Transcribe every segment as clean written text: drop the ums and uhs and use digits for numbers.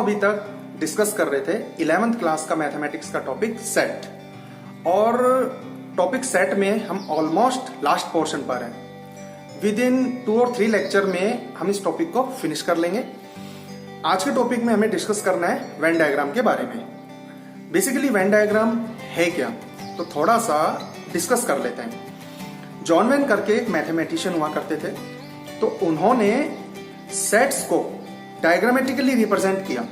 अभी तक डिस्कस कर रहे थे 11th क्लास का मैथमेटिक्स का टॉपिक सेट, और टॉपिक सेट में हम ऑलमोस्ट लास्ट पोर्शन पर हैं। विद इन 2 और 3 लेक्चर में हम इस टॉपिक को फिनिश कर लेंगे। आज के टॉपिक में हमें डिस्कस करना है वेन डायग्राम के बारे में। बेसिकली वेन डायग्राम है क्या, तो थोड़ा सा डिस्कस कर लेते हैं। जॉन वेन करके एक मैथमेटिशियन हुआ करते थे, तो उन्होंने सेट्स को डायग्रामेटिकली रिप्रेजेंट किया।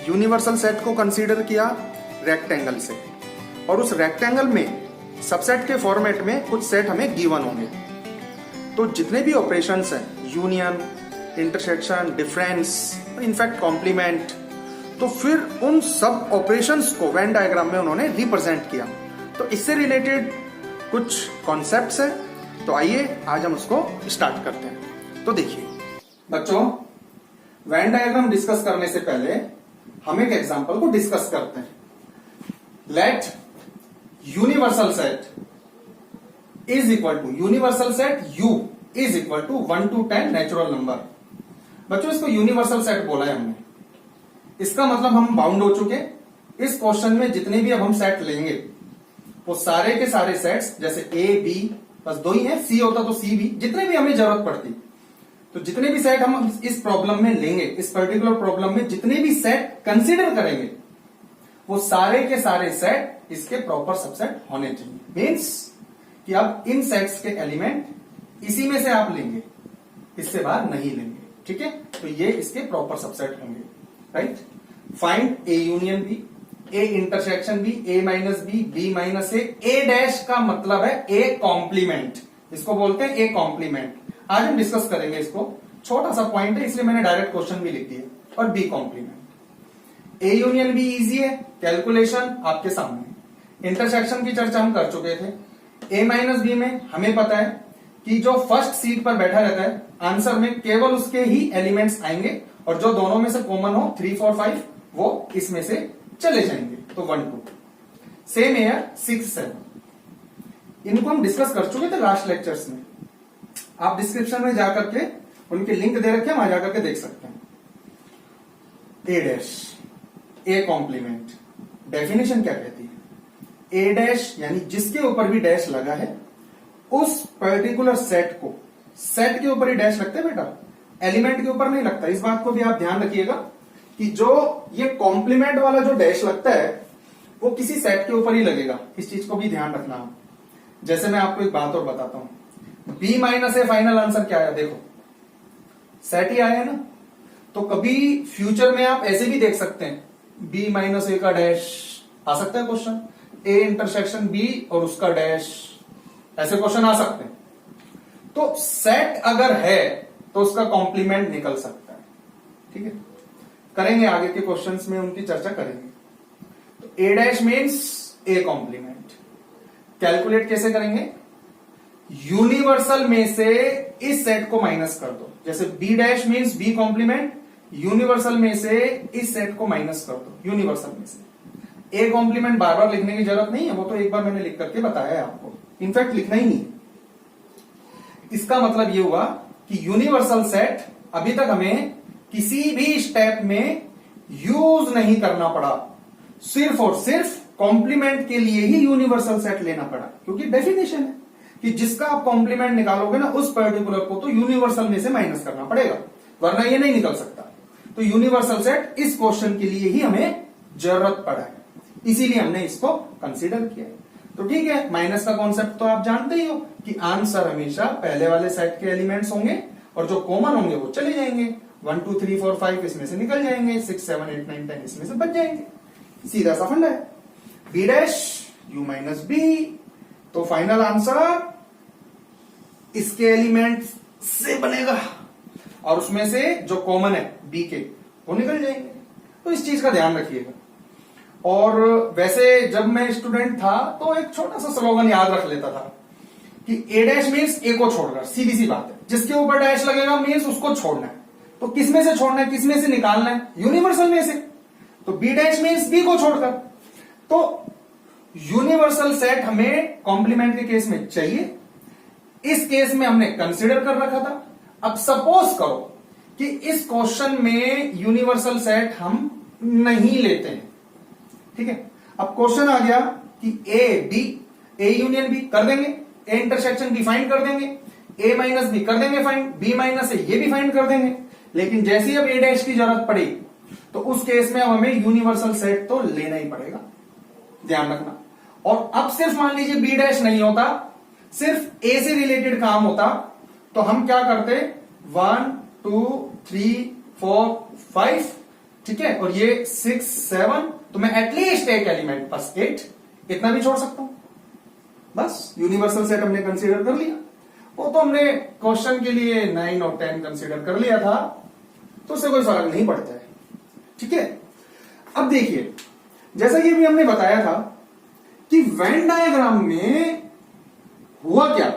यूनिवर्सल सेट को कंसीडर किया रेक्टेंगल से, और उस रेक्टेंगल में सबसेट के फॉर्मेट में कुछ सेट हमें गिवन होंगे। तो जितने भी ऑपरेशंस हैं, union, intersection, difference, in fact complement, तो फिर उन सब ऑपरेशंस को वेन डायग्राम में उन्होंने रिप्रेजेंट किया। तो इससे रिलेटेड कुछ कॉन्सेप्ट्स हैं, तो आइए आज हम उसको स्टार्ट करते हैं। तो देखिए बच्चों, वेन डायग्राम डिस्कस करने से पहले हम एक एग्जांपल को डिस्कस करते हैं। Let universal set is equal to universal set U is equal to 1 to 10 natural number. बच्चों, इसको यूनिवर्सल सेट बोला है हमने। इसका मतलब हम बाउंड हो चुके। इस क्वेश्चन में जितने भी अब हम सेट लेंगे वो सारे के सारे सेट्स, जैसे A B बस 2 ही है, C होता तो C भी, जितने भी हमें जरूरत पड़ती, तो जितने भी सेट हम इस प्रॉब्लम में लेंगे, इस पर्टिकुलर प्रॉब्लम में जितने भी सेट कंसीडर करेंगे, वो सारे के सारे सेट इसके प्रॉपर सबसेट होने चाहिए। मीन्स कि अब इन सेट्स के एलिमेंट इसी में से आप लेंगे, इससे बाहर नहीं लेंगे। ठीक है, तो ये इसके प्रॉपर सबसेट होंगे। Right. Find A union B, A intersection B, A minus B, B minus A dash का मतलब है A कॉम्प्लीमेंट। इसको बोलते हैं A कॉम्प्लीमेंट। आज हम डिस्कस करेंगे इसको। छोटा सा पॉइंट है, इसलिए मैंने डायरेक्ट क्वेश्चन भी लिख दिया। और B complement. A union B easy है, कैलकुलेशन आपके सामने। इंटरसेक्शन की चर्चा हम कर चुके थे। ए माइनस बी में हमें पता है कि जो फर्स्ट सीट पर बैठा रहता है, आंसर में केवल उसके ही एलिमेंट्स आएंगे, और जो दोनों में से कॉमन हो 3 4 5 वो इसमें से चले जाएंगे। तो 1 2 सेम है 6 7। इनको हम डिस्कस कर चुके थे लास्ट लेक्चर्स में। आप डिस्क्रिप्शन में जाकर के उनके लिंक दे रखे हैं, वहां जाकर के देख सकते हैं। ए डैश, ए कॉम्प्लीमेंट, डेफिनेशन क्या कहती है? ए डैश यानी जिसके ऊपर भी डैश लगा है उस पर्टिकुलर सेट को, सेट के ऊपर ही डैश लगता है बेटा, एलिमेंट के ऊपर नहीं लगता। इस बात को भी आप ध्यान रखिएगा कि जो ये कॉम्प्लीमेंट वाला जो डैश लगता है वो किसी सेट के ऊपर ही लगेगा। इस चीज को भी ध्यान रखना आप। जैसे मैं आपको एक बात और बताता हूं, B minus A final answer क्या आया? देखो सेट ही आया है ना। तो कभी फ्यूचर में आप ऐसे भी देख सकते हैं, B माइनस ए का डैश आ सकता है क्वेश्चन, A इंटरसेक्शन B और उसका डैश, ऐसे क्वेश्चन आ सकते हैं। तो सेट अगर है तो उसका कॉम्प्लीमेंट निकल सकता है। ठीक है, करेंगे आगे के क्वेश्चंस में, उनकी चर्चा करेंगे। तो A dash means A complement. Calculate कैसे करेंगे? यूनिवर्सल में से इस सेट को माइनस कर दो। जैसे B dash means B complement, universal में से इस सेट को माइनस कर दो, यूनिवर्सल में से। A कॉम्प्लीमेंट बार बार लिखने की जरूरत नहीं है, वो तो एक बार मैंने लिख करके बताया है आपको। इनफैक्ट लिखना ही नहीं है। इसका मतलब ये हुआ कि यूनिवर्सल सेट अभी तक हमें किसी भी स्टेप में यूज नहीं करना पड़ा, सिर्फ और सिर्फ कॉम्प्लीमेंट के लिए ही यूनिवर्सल सेट लेना पड़ा, क्योंकि डेफिनेशन है कि जिसका आप कॉम्प्लीमेंट निकालोगे ना, उस पर्टिकुलर को तो यूनिवर्सल में से माइनस करना पड़ेगा, वरना ये नहीं निकल सकता। तो यूनिवर्सल सेट इस क्वेश्चन के लिए ही हमें जरूरत पड़ा है, इसीलिए हमने इसको कंसीडर किया है। तो ठीक है, माइनस का कॉन्सेप्ट तो आप जानते ही हो कि आंसर हमेशा पहले वाले सेट के एलिमेंट्स होंगे, और जो कॉमन होंगे वो चले जाएंगे। 1 2 3 4 5 इसमें से निकल जाएंगे, 6 7 8 9 10 इसमें से बच जाएंगे। सीधा सा फंडा है। B dash U minus B, तो फाइनल आंसर इसके एलिमेंट से बनेगा, और उसमें से जो कॉमन है B के वो निकल जाएंगे। तो इस चीज का ध्यान रखिएगा। और वैसे जब मैं स्टूडेंट था तो एक छोटा सा स्लोगन याद रख लेता था कि A डैश मीन्स A को छोड़कर, सीधी सी बात है, जिसके ऊपर डैश लगेगा मीन्स उसको छोड़ना है। तो किस में से छोड़ना है, किस में से निकालना है? यूनिवर्सल में से। तो B डैश मीन्स B को छोड़कर। तो यूनिवर्सल सेट हमें कॉम्प्लीमेंट के केस में चाहिए, इस केस में हमने कंसीडर कर रखा था। अब सपोज करो कि इस क्वेश्चन में यूनिवर्सल सेट हम नहीं लेते हैं। ठीक है, अब क्वेश्चन आ गया कि ए यूनियन बी कर देंगे, ए इंटरसेक्शन बी फाइंड कर देंगे, ए माइनस बी कर देंगे फाइंड, बी माइनस ए ये भी फाइंड कर देंगे। लेकिन जैसे ही अब ए डैश की जरूरत पड़ी तो उस केस में अब हमें यूनिवर्सल सेट तो लेना ही पड़ेगा, ध्यान रखना। और अब सिर्फ मान लीजिए बी डैश नहीं होता, सिर्फ ए से रिलेटेड काम होता, तो हम क्या करते, 1 2 3 4 5, ठीक है, और ये 6 7, तो मैं एटलीस्ट एक एलिमेंट बस 8 इतना भी छोड़ सकता हूं। बस यूनिवर्सल सेट हमने कंसीडर कर लिया। वो तो हमने क्वेश्चन के लिए 9 और 10 कंसीडर कर लिया था, तो उससे कोई फर्क नहीं पड़ता है। ठीक है, अब देखिए जैसा कि अभी हमने बताया था कि वेन डायग्राम में हुआ क्या,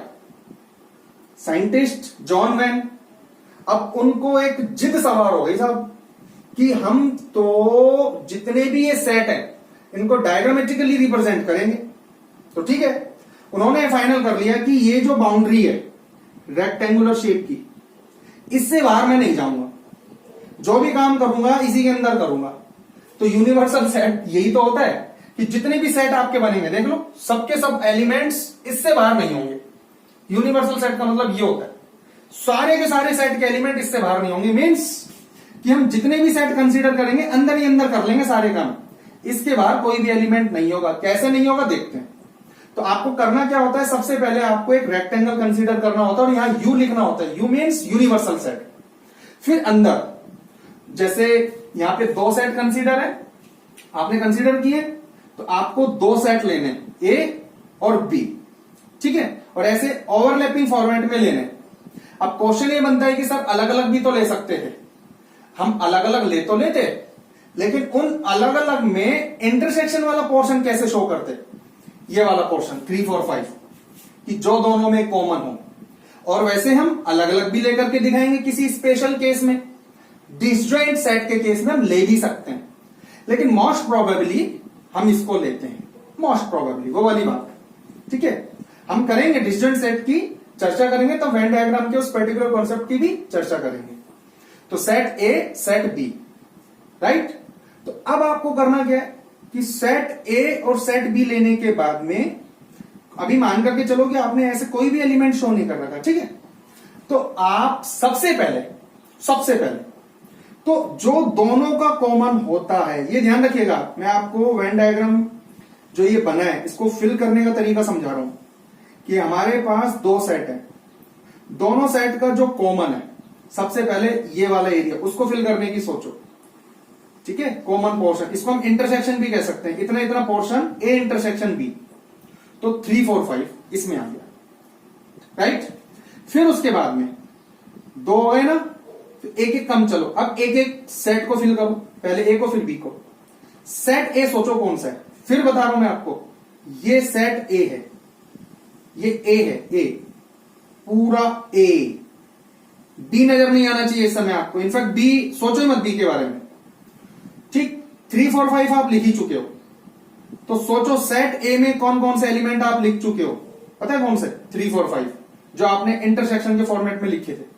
साइंटिस्ट जॉन वेन, अब उनको एक जिद सवार हो गई साहब कि हम तो जितने भी ये सेट है इनको डायग्रामेटिकली रिप्रेजेंट करेंगे। तो ठीक है, उन्होंने फाइनल कर लिया कि ये जो बाउंड्री है रेक्टेंगुलर शेप की, इससे बाहर मैं नहीं जाऊंगा, जो भी काम करूंगा इसी के अंदर करूंगा। तो यूनिवर्सल सेट यही तो होता है कि जितने भी सेट आपके बनेंगे देख लो, सबके सब एलिमेंट्स इससे बाहर नहीं होंगे। यूनिवर्सल सेट का मतलब ये होता है सारे के सारे सेट के एलिमेंट इससे बाहर नहीं होंगे, मीन्स कि हम जितने भी सेट कंसीडर करेंगे अंदर ही अंदर कर लेंगे सारे काम, इसके बाहर कोई भी एलिमेंट नहीं होगा। कैसे नहीं होगा देखते हैं। तो आपको करना क्या होता है, सबसे पहले आपको एक रेक्टेंगल कंसीडर करना होता है और यहां यू लिखना होता है, यू मीन्स यूनिवर्सल सेट। फिर अंदर जैसे यहां पे 2 सेट कंसीडर है, आपने कंसीडर किए, तो आपको 2 सेट लेने, ए और बी, ठीक है, और ऐसे ओवरलैपिंग फॉर्मेट में लेने। अब क्वेश्चन ये बनता है कि सर अलग अलग भी तो ले सकते थे, हम अलग अलग ले तो लेते, लेकिन उन अलग अलग में इंटरसेक्शन वाला पोर्शन कैसे शो करते, ये वाला पोर्शन 3 4 5, कि जो दोनों में कॉमन हो। और वैसे हम अलग अलग भी लेकर के दिखाएंगे किसी स्पेशल केस में, डिसजॉइंट सेट के केस में हम ले भी सकते हैं, लेकिन मोस्ट प्रोबेबली हम इसको लेते हैं, मोस्ट प्रोबेबली वो वाली बात। ठीक है, हम करेंगे डिसजॉइंट सेट की चर्चा करेंगे, तो वेन डायग्राम के उस पर्टिकुलर कॉन्सेप्ट की भी चर्चा करेंगे। तो set A set B, right. तो अब आपको करना क्या है कि सेट ए और सेट बी लेने के बाद में, अभी मान करके चलो कि आपने ऐसे कोई भी एलिमेंट शो नहीं कर रखा, ठीक है, तो आप सबसे पहले तो जो दोनों का कॉमन होता है, ये ध्यान रखिएगा, मैं आपको वेन डायग्राम जो ये बना है इसको फिल करने का तरीका समझा रहा हूं कि हमारे पास 2 सेट है, दोनों सेट का जो कॉमन है, सबसे पहले ये वाला एरिया उसको फिल करने की सोचो, ठीक है, कॉमन पोर्शन, इसको हम इंटरसेक्शन भी कह सकते हैं, इतना इतना पोर्शन ए इंटरसेक्शन बी, तो 3 4 5 इसमें आ गया, राइट। फिर उसके बाद में 2 हो गए ना, तो एक एक कम, चलो अब एक एक सेट को फिल करो, पहले ए को फिर बी को। सेट ए सोचो कौन सा है, फिर बता रहा हूं मैं आपको, ये सेट ए है, ये ए है, ए पूरा ए, बी नजर नहीं आना चाहिए इस समय आपको, इनफैक्ट बी सोचो ही मत बी के बारे में, ठीक। 3 4 5 आप लिख ही चुके हो, तो सोचो सेट ए में कौन कौन से एलिमेंट आप लिख चुके हो, पता है कौन से, 3 4 5 जो आपने इंटरसेक्शन के फॉर्मेट में लिखे थे।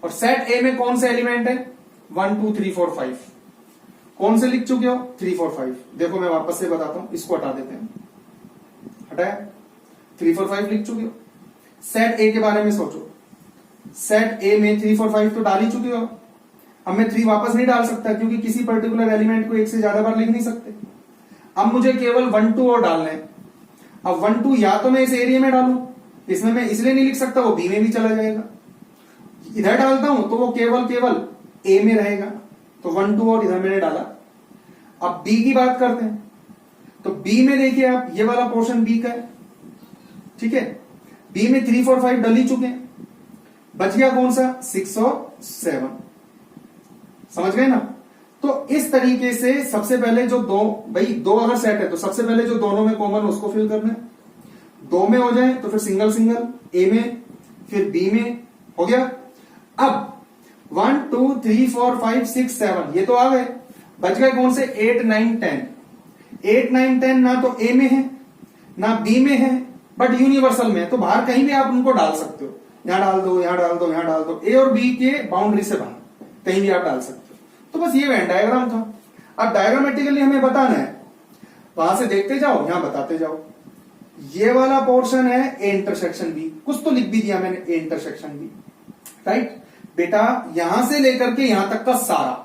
और सेट ए में कौन से एलिमेंट है, 1 2 3 4 5, कौन से लिख चुके हो, 3 4 5। देखो मैं वापस से बताता हूं, इसको हटा देते हैं, हटाया, 3 4 5 लिख चुके हो। सेट ए के बारे में सोचो, सेट ए में 3 4 5 तो डाल ही चुके हो, अब मैं 3 वापस नहीं डाल सकता क्योंकि किसी पर्टिकुलर एलिमेंट को एक से ज्यादा बार लिख नहीं सकते। अब मुझे केवल 1 2 और डालना है। अब 1 2 या तो मैं इस एरिया में डालूं, इसमें मैं इसलिए नहीं लिख सकता, वो बी में भी चला जाएगा, इधर डालता हूं तो वो केवल ए में रहेगा, तो 1 2 और इधर मैंने डाला। अब बी की बात करते हैं, तो बी में देखिए आप, ये वाला पोर्शन बी का है, ठीक है, बी में 3 4 5 डल ही चुके हैं, बच गया कौन सा, 6 और 7, समझ गए ना। तो इस तरीके से सबसे पहले जो दो अगर सेट है तो सबसे पहले जो दोनों में कॉमन है उसको फिल करना है, 2 में हो जाए तो फिर सिंगल सिंगल, ए में फिर बी में, हो गया। अब 1 2 3 4 5 6 7 ये तो आ गए, बच गए कौन से, 8 9 10। 8 9 10 ना तो ए में है ना बी में है, बट यूनिवर्सल में है, तो बाहर कहीं भी आप उनको डाल सकते हो, यहां डाल दो, यहां डाल दो, यहां डाल दो, ए और बी के बाउंड्री से बाहर कहीं भी आप डाल सकते हो। तो बस ये वेन डायग्राम था। अब डायग्रामेटिकली हमें बताना है, वहां से देखते जाओ, यहां बताते जाओ। ये वाला पोर्शन है ए इंटरसेक्शन बी, कुछ तो लिख भी दिया मैंने, ए इंटरसेक्शन बी, राइट बेटा। यहां से लेकर के यहां तक का सारा,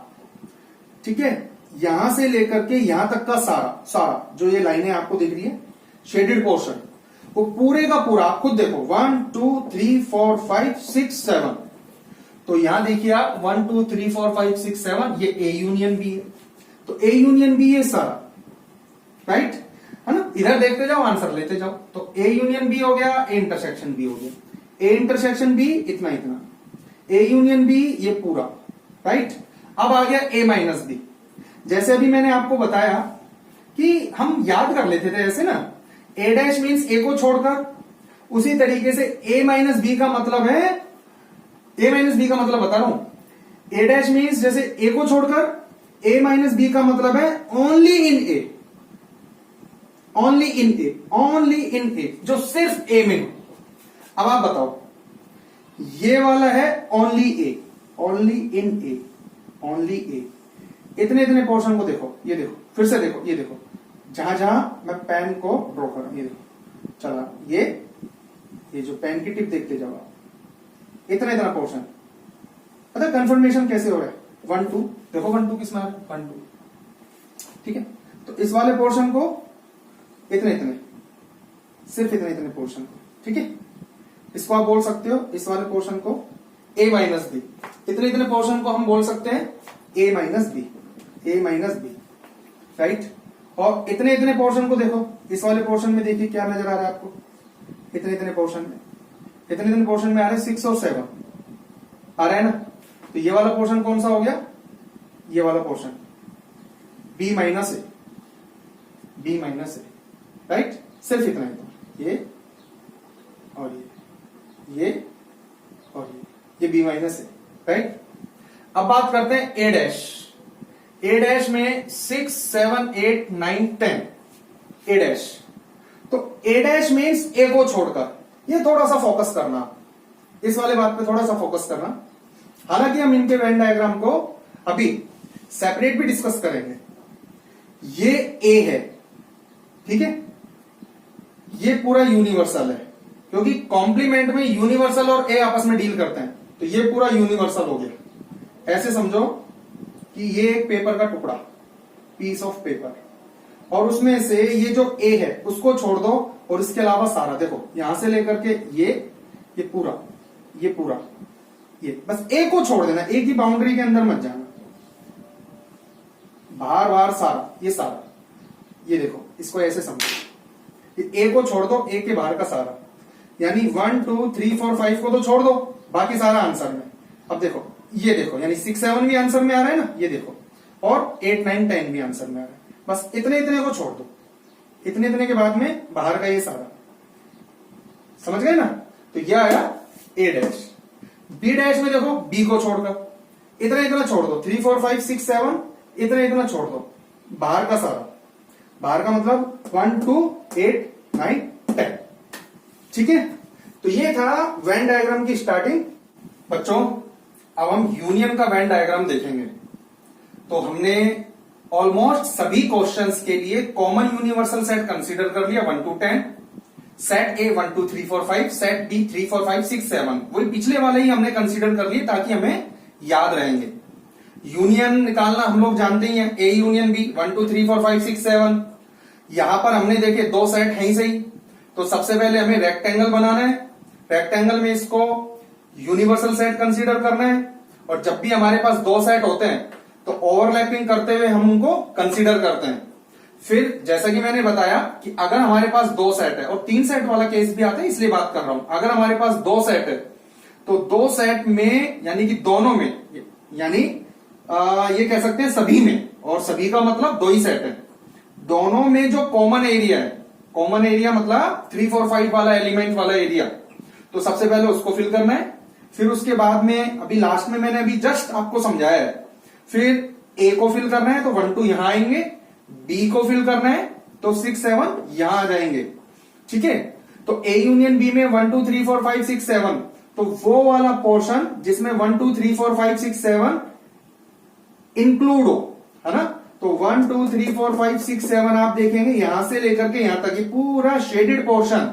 ठीक है, यहां से लेकर के यहां तक का सारा जो ये लाइनें आपको दिख रही है शेडेड पोर्शन, वो पूरे का पूरा आप खुद देखो 1 2 3 4 5 6 7। तो यहां देखिए आप 1 2 3 4 5 6 7, ये ए यूनियन बी है। तो ए यूनियन बी ये सारा, राइट है ना। इधर देखते जाओ, आंसर लेते जाओ। तो ए यूनियन बी हो गया, ए इंटरसेक्शन बी हो गया, ए इंटरसेक्शन बी इतना इतना, ए यूनियन बी ये पूरा, राइट। अब आ गया ए माइनस बी। जैसे अभी मैंने आपको बताया कि हम याद कर लेते थे ऐसे ना, ए डैश मीन्स ए को छोड़कर, उसी तरीके से ए माइनस बी का मतलब है, ए माइनस बी का मतलब बता रहा हूं। ए डैश मीन्स जैसे ए को छोड़कर, ए माइनस बी का मतलब है only in A, only in A, only in A, जो सिर्फ ए में हो। अब आप बताओ, ये वाला है only A, only in A, only A. इतने इतने पोर्शन को देखो, ये देखो, फिर से देखो, ये देखो, जहां जहां मैं पेन को ड्रॉ कर रहा हूं, ये देखो, चला ये जो पेन की टिप देखते जाओ आप, इतना इतना पोर्शन। पता कंफर्मेशन कैसे हो रहा है, 1 2, देखो 1 2 किस में 1 2, ठीक है। तो इस वाले पोर्शन को इतने इतने, सिर्फ इतने इतने पोर्शन को, ठीक है। इसको आप बोल सकते हो, इस वाले पोर्शन को ए माइनस बी, इतने इतने पोर्शन को हम बोल सकते हैं ए माइनस बी, ए माइनस बी, राइट। और इतने इतने पोर्शन को देखो, इस वाले पोर्शन में देखिए क्या नजर आ रहा है आपको, इतने इतने पोर्शन में, इतने इतने पोर्शन में आ रहे हैं 6 और 7 आ रहा है ना। तो ये वाला पोर्शन कौन सा हो गया, ये वाला पोर्शन बी माइनस ए, बी माइनस ए, राइट। सिर्फ इतना ही, ये और ये और ये बी माइनस ए, राइट। अब बात करते हैं ए डैश। ए डैश में 6 7 8 9 10, ए डैश। तो ए डैश मीन्स ए को छोड़कर, ये थोड़ा सा फोकस करना, इस वाले बात पे थोड़ा सा फोकस करना। हालांकि हम इनके वेन डायग्राम को अभी सेपरेट भी डिस्कस करेंगे। ये ए है, ठीक है, ये पूरा यूनिवर्सल है, क्योंकि कॉम्प्लीमेंट में यूनिवर्सल और ए आपस में डील करते हैं, तो ये पूरा यूनिवर्सल हो गया। ऐसे समझो कि ये एक पेपर का टुकड़ा, पीस ऑफ पेपर, और उसमें से ये जो ए है उसको छोड़ दो, और इसके अलावा सारा देखो, यहां से लेकर के ये पूरा, ये पूरा, ये बस ए को छोड़ देना, ए की बाउंड्री के अंदर मत जाना, बाहर बाहर सारा, ये सारा, ये देखो, इसको ऐसे समझो, ए को छोड़ दो, ए के बाहर का सारा, यानी 1 2 3 4 5 को तो छोड़ दो, बाकी सारा आंसर में। अब देखो, ये देखो, यानी 6 7 भी आंसर में आ रहा है ना, ये देखो, और 8 9 10 भी आंसर में आ रहा है। बस इतने इतने को छोड़ दो, इतने इतने के बाद में बाहर का ये सारा, समझ गए ना। तो ये आया ए डैश। बी डैश में देखो, बी को छोड़कर इतना इतना छोड़ दो, 3 4 5 6 7, इतना इतना छोड़ दो, बाहर का सारा, बाहर का मतलब 1 2 8 9 10, ठीक है। तो ये था वेन डायग्राम की स्टार्टिंग। बच्चों, अब हम यूनियन का वेन डायग्राम देखेंगे। तो हमने ऑलमोस्ट सभी क्वेश्चंस के लिए कॉमन यूनिवर्सल सेट कंसीडर कर लिया 1 to 10, set A 1 2 3 4 5, set B 3 4 5 6 7, वही पिछले वाले ही हमने कंसीडर कर लिए ताकि हमें याद रहेंगे। यूनियन निकालना हम लोग जानते ही हैं, ए यूनियन बी 1 2 3 4 5 6 7। यहां पर हमने देखे दो सेट है ही सही, तो सबसे पहले हमें रेक्टेंगल बनाना है, रेक्टेंगल में इसको यूनिवर्सल सेट कंसीडर करना है, और जब भी हमारे पास दो सेट होते हैं तो ओवरलैपिंग करते हुए हम उनको कंसीडर करते हैं। फिर जैसा कि मैंने बताया कि अगर हमारे पास दो सेट है, और 3 सेट वाला केस भी आता है इसलिए बात कर रहा हूं, अगर हमारे पास दो सेट है तो दो सेट में यानी कि दोनों में, यानी ये कह सकते हैं सभी में, और सभी का मतलब दो ही सेट है, दोनों में जो कॉमन एरिया है, कॉमन एरिया मतलब 3 4 5 वाला एलिमेंट वाला एरिया, तो सबसे पहले उसको फिल करना है। फिर उसके बाद में अभी लास्ट में मैंने अभी जस्ट आपको समझाया है, फिर ए को फिल करना है तो 1 2 यहां आएंगे, बी को फिल करना है तो 6 7 यहां आ जाएंगे, ठीक है। तो ए यूनियन बी में 1 2 3 4 5 6 7, तो वो वाला पोर्शन जिसमें 1 2 3 4 5 6 7 इंक्लूड हो, है ना। तो 1 2 3 4 5 6 7 आप देखेंगे यहां से लेकर के यहां तक ये पूरा shaded portion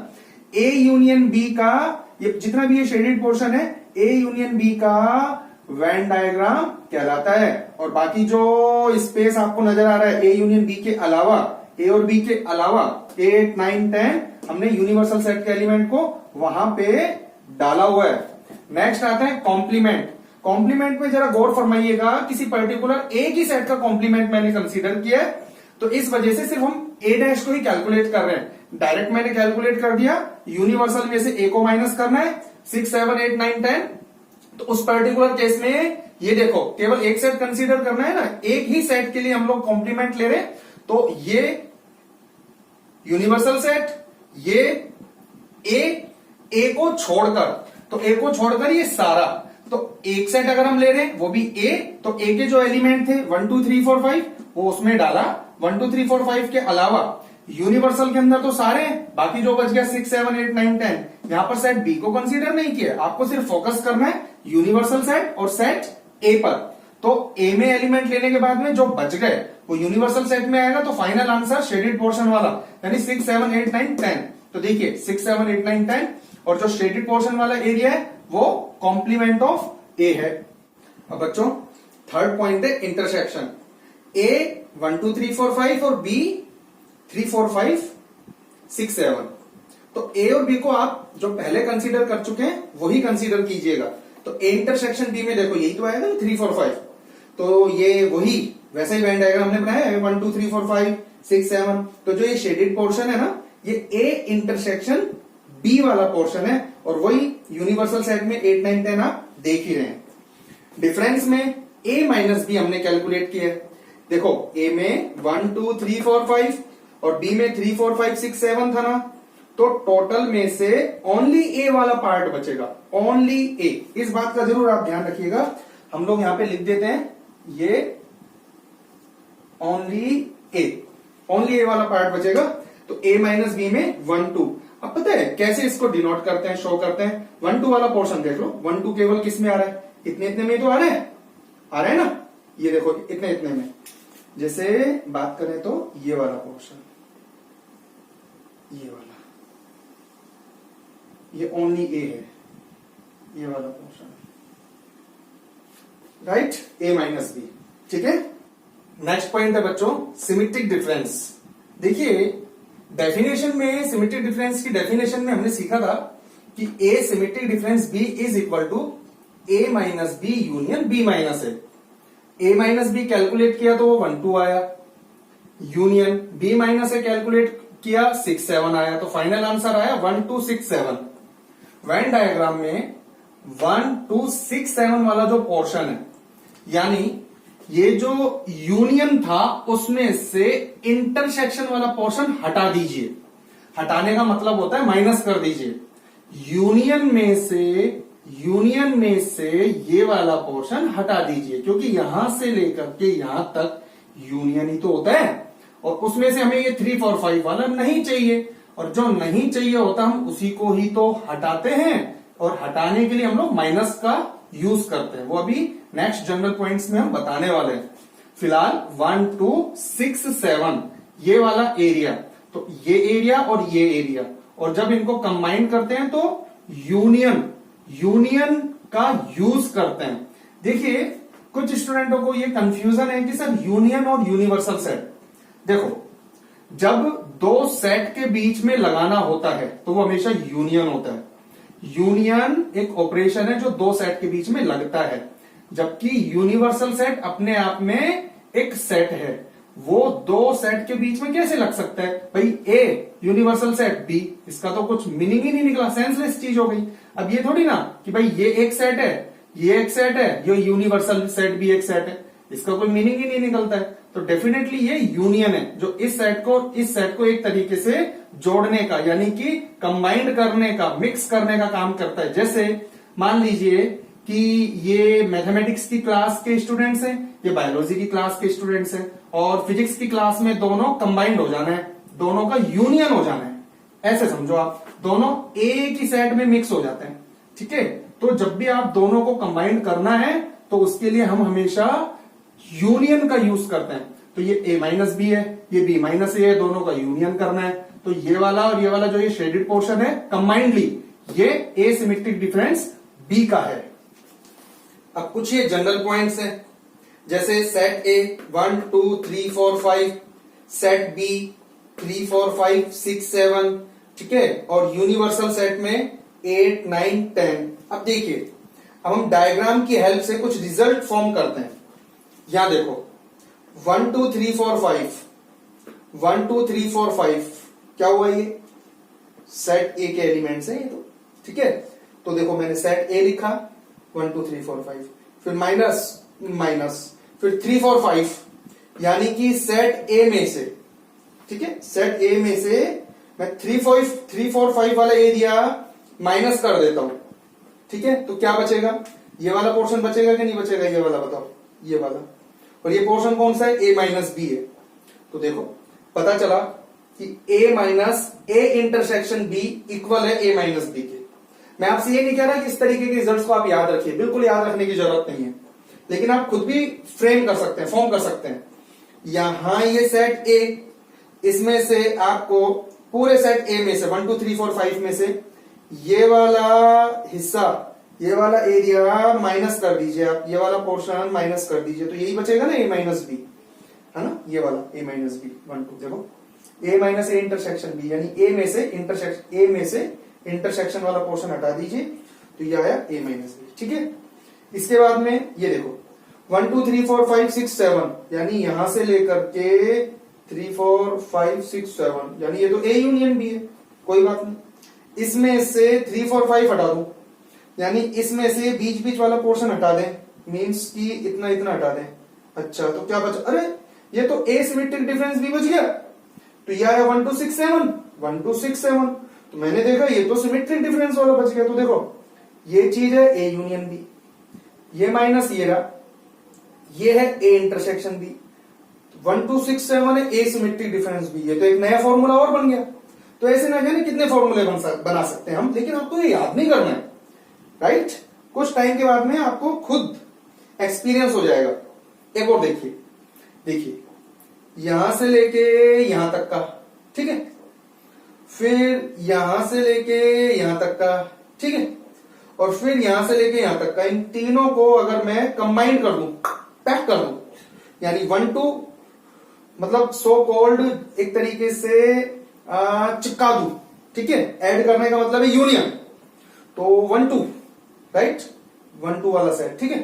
A union B का, ये जितना भी ये शेडेड पोर्शन है ए यूनियन बी का वेन डायग्राम कहलाता है। और बाकी जो स्पेस आपको नजर आ रहा है ए यूनियन बी के अलावा, ए और बी के अलावा 8 9 10 हमने यूनिवर्सल सेट के एलिमेंट को वहां पे डाला हुआ है। नेक्स्ट आता है कॉम्प्लीमेंट। कॉम्प्लीमेंट में जरा गौर फरमाइएगा, किसी पर्टिकुलर एक ही सेट का कॉम्प्लीमेंट मैंने कंसीडर किया है, तो इस वजह से सिर्फ हम ए डैश को ही कैलकुलेट कर रहे हैं। डायरेक्ट मैंने कैलकुलेट कर दिया, यूनिवर्सल में से ए को माइनस करना है, 6 7 8 9 10। तो उस पर्टिकुलर केस में ये देखो केवल एक सेट कंसीडर करना है ना, एक ही सेट के लिए हम लोग कॉम्प्लीमेंट ले रहे हैं। तो ये यूनिवर्सल सेट, ये ए को छोड़कर, तो ए को छोड़कर ये सारा, तो एक सेट अगर हम ले रहे हैं वो भी ए, तो ए के जो एलिमेंट थे 1 2 3 4 5 वो उसमें डाला। 1 2 3 4 5 के अलावा यूनिवर्सल के अंदर तो सारे हैं, बाकी जो बच गया 6 7 8 9 10 यहां पर सेट बी को कंसीडर नहीं किया। आपको सिर्फ फोकस करना है यूनिवर्सल सेट और सेट ए पर। तो ए में एलिमेंट लेने के बाद में जो बच गए वो यूनिवर्सल सेट में आएगा, तो फाइनल आंसर शेडेड पोर्शन वाला यानी 6 7 8 9 10। तो देखिए 6 7 8 9 10 और जो शेडेड पोर्शन वाला एरिया है वो कॉम्प्लीमेंट ऑफ ए है। अब बच्चों थर्ड पॉइंट है इंटरसेक्शन। ए 1 2 3 4 5 और बी 3 4 5 6 7। तो ए और बी को आप जो पहले कंसीडर कर चुके हैं वही कंसीडर कीजिएगा। तो ए इंटरसेक्शन बी में देखो यही तो आएगा ना 3 4 5, तो ये वही वैसे ही वेन डायग्राम हमने बनाया है 1 2 3 4 5 6 7। तो जो ये शेडेड पोर्शन है ना, ये ए इंटरसेक्शन बी वाला पोर्शन है, और वही यूनिवर्सल सेट में 8 9 10 आप देख ही रहे हैं। डिफरेंस में ए माइनस बी हमने कैलकुलेट किया है। देखो ए में 1 2 3 4 5 और बी में 3 4 5 6 7 था ना, तो टोटल में से ओनली ए वाला पार्ट बचेगा, ओनली ए। इस बात का जरूर आप ध्यान रखिएगा। हम लोग यहां पे लिख देते हैं ये ओनली ए वाला पार्ट बचेगा। तो ए माइनस बी में 1 2। अब पता है कैसे इसको डिनोट करते हैं, शो करते हैं। 1 2 वाला पोर्शन देख लो, 1 2 केवल किस में आ रहा है, इतने इतने में तो आ रहा है ना। ये देखो इतने इतने में, जैसे बात करें तो ये वाला पोर्शन, ये वाला, ये ओनली ए है, ये वाला portion, right, A minus B. ठीक है। नेक्स्ट पॉइंट है बच्चों सिमेट्रिक डिफरेंस। देखिए डेफिनेशन में, सिमेट्रिक डिफरेंस की डेफिनेशन में हमने सीखा था कि A symmetric difference B is equal to A minus B union B minus A. A minus B calculate किया तो वो 1 2 आया, union B minus A calculate किया 6 7 आया, तो फाइनल आंसर आया 1 2 6 7। वेन डायग्राम में 1 2 6 7 वाला जो पोर्शन है, यानी ये जो यूनियन था उसमें से इंटरसेक्शन वाला पोर्शन हटा दीजिए। हटाने का मतलब होता है माइनस कर दीजिए। यूनियन में से ये वाला पोर्शन हटा दीजिए, क्योंकि यहां से लेकर के यहां तक यूनियन ही तो होता है, और उसमें से हमें ये 3 4 5 वाला नहीं चाहिए, और जो नहीं चाहिए होता हम उसी को ही तो हटाते हैं, और हटाने के लिए हम लोग माइनस का यूज करते हैं। वो अभी नेक्स्ट जनरल पॉइंट्स में हम बताने वाले हैं। फिलहाल 1 2 6 7 ये वाला एरिया, तो ये एरिया और ये एरिया, और जब इनको कंबाइन करते हैं तो यूनियन का यूज करते हैं। देखिए कुछ स्टूडेंटों को ये कंफ्यूजन है कि सर यूनियन और यूनिवर्सल सेट। देखो जब दो सेट के बीच में लगाना होता है तो वो हमेशा यूनियन होता है। यूनियन एक ऑपरेशन है जो दो सेट के बीच में लगता है, जबकि यूनिवर्सल सेट अपने आप में एक सेट है। वो दो सेट के बीच में कैसे लग सकता है भाई, ए यूनिवर्सल सेट बी, इसका तो कुछ मीनिंग ही नहीं निकला, सेंसलेस चीज हो गई। अब ये थोड़ी ना कि भाई ये एक सेट है, ये एक सेट है, ये यूनिवर्सल सेट भी एक सेट है, इसका कोई मीनिंग ही नहीं निकलता है। तो डेफिनेटली ये यूनियन है जो इस सेट को एक तरीके से जोड़ने का, यानी कि कंबाइंड करने का, मिक्स करने का काम करता है। जैसे मान लीजिए कि ये मैथमेटिक्स की क्लास के स्टूडेंट्स हैं, ये बायोलॉजी की क्लास के स्टूडेंट्स हैं, और फिजिक्स की क्लास में दोनों कंबाइंड हो जाना है, दोनों का यूनियन हो जाना है। ऐसे समझो आप, दोनों एक ही सेट में मिक्स हो जाते हैं। ठीक है, तो जब भी आप दोनों को कंबाइन करना है तो उसके लिए हम हमेशा यूनियन का यूज करते हैं। तो ये a माइनस बी है, ये b माइनस ए है, दोनों का यूनियन करना है। तो ये वाला और ये वाला जो ये शेडेड पोर्शन है कंबाइंडली ये एसिमेट्रिक डिफरेंस b का है। अब कुछ ये जनरल पॉइंट्स हैं, जैसे सेट A 1 2 3 4 5, सेट B 3 4 5 6 7, ठीक है, और यूनिवर्सल सेट में 8 9 10। अब देखिए, अब हम डायग्राम की हेल्प से कुछ रिजल्ट फॉर्म करते हैं। यहां देखो 1 2 3 4 5, 1 2 3 4 5 क्या हुआ, ये सेट A के एलिमेंट्स हैं ये तो, ठीक है। तो देखो मैंने सेट A लिखा 1 2 3 4 5, फिर माइनस माइनस, फिर 3 4 5, यानी कि सेट A में से, ठीक है, सेट A में से मैं 3 4 5 वाला एरिया माइनस कर देता हूं, ठीक है। तो क्या बचेगा, ये वाला पोर्शन बचेगा कि नहीं बचेगा, ये वाला बताओ, ये वाला। और ये पोर्शन कौन सा है, A माइनस बी है। तो देखो पता चला कि A minus A intersection B equal है A माइनस बी के। मैं आपसे ये नहीं कह रहा कि इस तरीके के रिजल्ट्स को आप याद रखिए, बिल्कुल याद रखने की जरूरत नहीं है, लेकिन आप खुद भी फ्रेम कर सकते हैं, फॉर्म कर सकते हैं। यहां ये सेट A, इसमें से आपको पूरे सेट A में से 1 2 3 4 5 में से ये वाला हिस्सा, ये वाला एरिया माइनस कर दीजिए आप, ये वाला पोर्शन माइनस कर दीजिए, तो यही बचेगा ना A माइनस बी, है ना, ये वाला A माइनस बी 1 2। देखो A minus A intersection B, यानी A में से इंटरसेक्शन वाला पोर्शन हटा दीजिए, तो ये आया A माइनस बी, ठीक है। इसके बाद में ये देखो 1 2 3 4 5 6 7, यानी यहां से लेकर के 3 4 5 6 7, यानी ये तो A यूनियन बी है, कोई बात नहीं। इसमें से 3 4 5 हटा दूं, यानी इसमें से बीच बीच वाला पोर्शन हटा दें, मींस कि इतना इतना हटा दें। अच्छा तो क्या बचा, अरे ये तो एसिमेट्रिक डिफरेंस भी बच गया। तो ये आया 1 2 6 7, 1 2 6 7। तो मैंने देखा ये तो सिमेट्रिक डिफरेंस वाला बच गया। तो देखो ये चीज है A यूनियन बी, ये माइनस ये रहा, ये है A इंटरसेक्शन बी। 1 2 6 7 है एसिमेट्रिक डिफरेंस बी, ये तो एक नया फॉर्मूला और बन गया। तो ऐसे ना जाने कितने फॉर्मूले बना सकते हैं हम, लेकिन आपको ये याद नहीं करना है, राइट। कुछ टाइम के बाद में आपको खुद एक्सपीरियंस हो जाएगा। एक और देखिए यहां से लेके यहां तक का, ठीक है, फिर यहां से लेके यहां तक का, ठीक है, और फिर यहां से लेके यहां तक का, इन तीनों को अगर मैं कंबाइन कर दूं, पैक कर दूं, यानी 1 2 मतलब सो कॉल्ड एक तरीके से चिपका दूं, ठीक है, ऐड करने का मतलब है यूनियन। तो 1 2, राइट, 1 2 वाला सेट, ठीक है,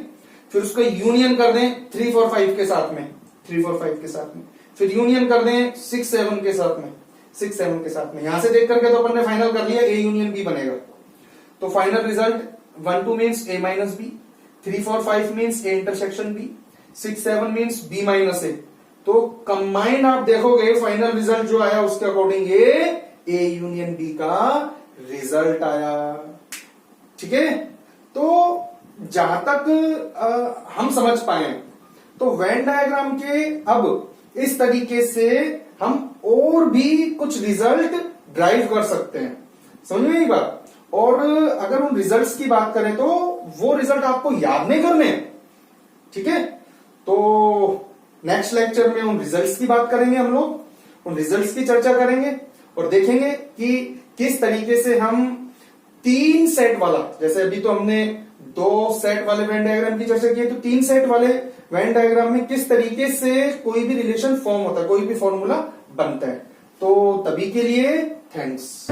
फिर उसका यूनियन कर दें 3 4 5 के साथ में, 3 4 5 के साथ में, फिर यूनियन कर दें 6 7 के साथ में, 6 7 के साथ में। यहां से देख करके तो अपन ने फाइनल कर लिया A यूनियन B बनेगा। तो final result 1 2 means A minus B, 3 4 5 means A intersection B, 6 7 means B minus A। तो कंबाइंड आप देखोगे फाइनल रिजल्ट जो आया उसके अकॉर्डिंग ये A यूनियन B का रिजल्ट आया, ठीक है। तो जहां तक हम समझ पाए तो वेन डायग्राम के अब इस तरीके से हम और भी कुछ रिजल्ट ड्राइव कर सकते हैं, समझ में ये बात। और अगर उन रिजल्ट्स की बात करें तो वो रिजल्ट आपको याद नहीं करने, ठीक है। तो नेक्स्ट लेक्चर में उन रिजल्ट्स की बात करेंगे, हम लोग उन रिजल्ट्स की चर्चा करेंगे और देखेंगे कि किस तरीके से हम 3 सेट वाला, जैसे अभी तो हमने 2 सेट वाले वेन डायग्राम की चर्चा की है, तो 3 सेट वाले वेन डायग्राम में किस तरीके से कोई भी रिलेशन फॉर्म होता है, कोई भी फॉर्मूला बनता है। तो तभी के लिए थैंक्स।